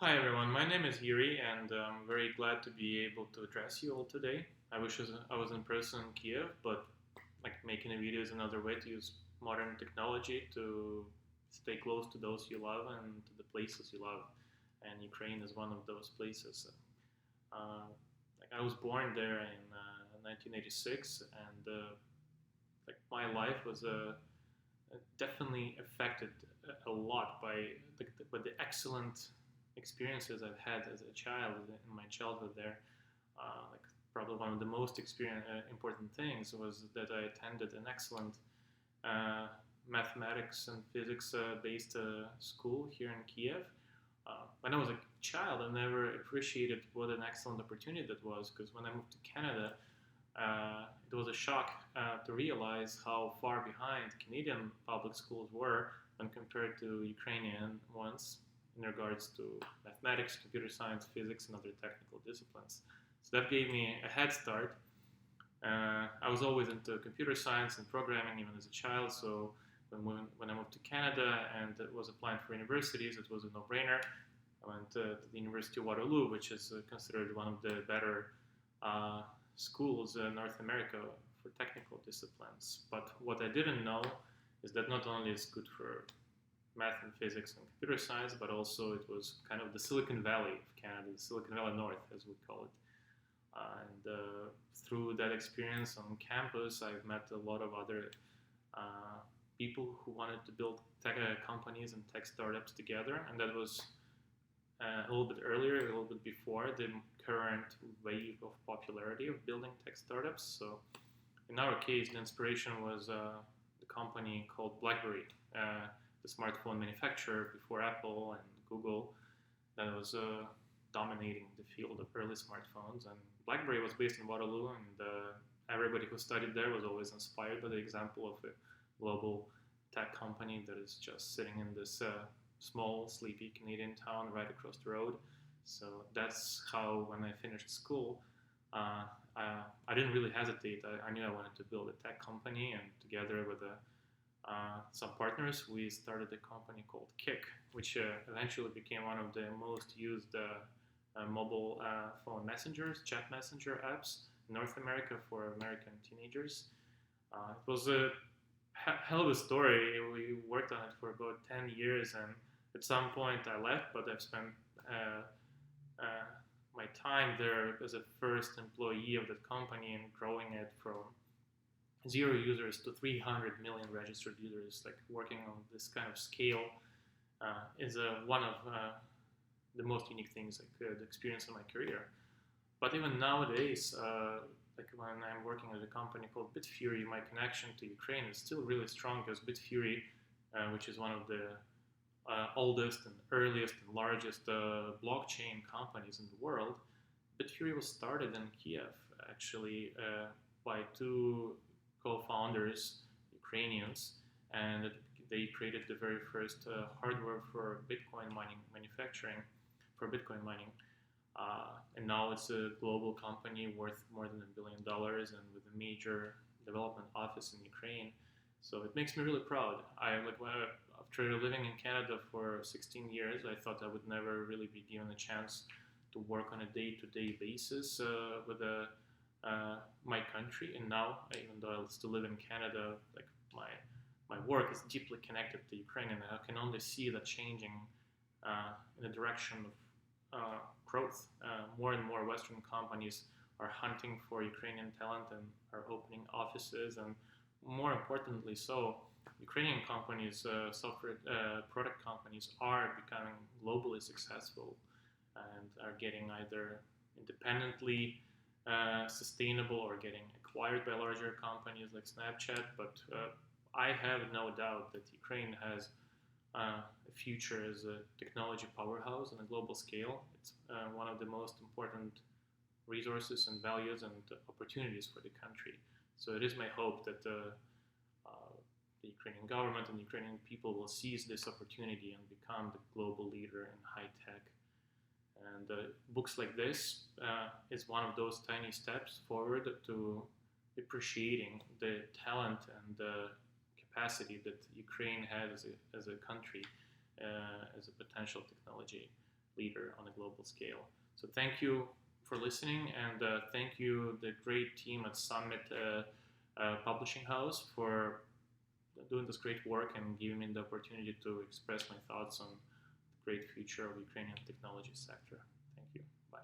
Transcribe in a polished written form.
Hi everyone, my name is Yuri and I'm very glad to be able to address you all today. I wish I was in person in Kiev, but like making a video is another way to use modern technology to stay close to those you love and to the places you love. And Ukraine is one of those places. Uh, I was born there in 1986, and my life was definitely affected a lot by the excellent experiences I've had as a child in my childhood there. Probably one of the most important things was that I attended an excellent uh, mathematics and physics based school here in Kiev. When I was a child, I never appreciated what an excellent opportunity that was, because when I moved to Canada, it was a shock to realize how far behind Canadian public schools were when compared to Ukrainian ones in regards to mathematics, computer science, physics, and other technical disciplines. So that gave me a head start. I was always into computer science and programming even as a child, so when I moved to Canada and was applying for universities, it was a no-brainer. I went to the University of Waterloo, which is considered one of the better uh, schools in North America for technical disciplines. But what I didn't know is that not only is good for math and physics and computer science, but also it was kind of the Silicon Valley of Canada, the Silicon Valley North, as we call it. And through that experience on campus, I've met a lot of other uh, people who wanted to build tech companies and tech startups together, and that was a little bit earlier, a little bit before the current wave of popularity of building tech startups. So in our case, the inspiration was the company called BlackBerry, the smartphone manufacturer before Apple and Google that was dominating the field of early smartphones. And BlackBerry was based in Waterloo, and everybody who studied there was always inspired by the example of a global tech company that is just sitting in this small, sleepy Canadian town right across the road. So that's how, when I finished school, uh, I didn't really hesitate. I knew I wanted to build a tech company, and together with some partners, we started a company called Kik, which eventually became one of the most used mobile phone messengers, chat messenger apps in North America for American teenagers. It was a hell of a story. We worked on it for about 10 years, and at some point I left, but I've spent uh, uh, my time there as a first employee of that company and growing it from 0 users to 300 million registered users. Like, working on this kind of scale is one of the most unique things I could experience in my career. But even nowadays, like when I'm working at a company called Bitfury, my connection to Ukraine is still really strong, because Bitfury, which is one of the oldest and earliest and largest blockchain companies in the world, Bitfury was started in Kiev, actually, by two co-founders, Ukrainians, and they created the very first hardware for Bitcoin mining manufacturing, for Bitcoin mining. And now it's a global company worth more than $1 billion and with a major development office in Ukraine. So it makes me really proud. After living in Canada for 16 years, I thought I would never really be given a chance to work on a day-to-day basis with my country. And now, even though I still live in Canada, like my work is deeply connected to Ukraine, and I can only see that changing in the direction of growth. More and more Western companies are hunting for Ukrainian talent and are opening offices, and more importantly, so Ukrainian companies, software product companies, are becoming globally successful and are getting either independently sustainable or getting acquired by larger companies like Snapchat. But I have no doubt that Ukraine has a future as a technology powerhouse on a global scale. It's one of the most important resources and values and opportunities for the country. So it is my hope that the Ukrainian government and the Ukrainian people will seize this opportunity and become the global leader in high tech. And books like this is one of those tiny steps forward to appreciating the talent and the capacity that Ukraine has as a country, as a potential technology leader on a global scale. So thank you for listening, and thank you the great team at Summit Publishing House for doing this great work and giving me the opportunity to express my thoughts on the great future of Ukrainian technology sector. Thank you. Bye.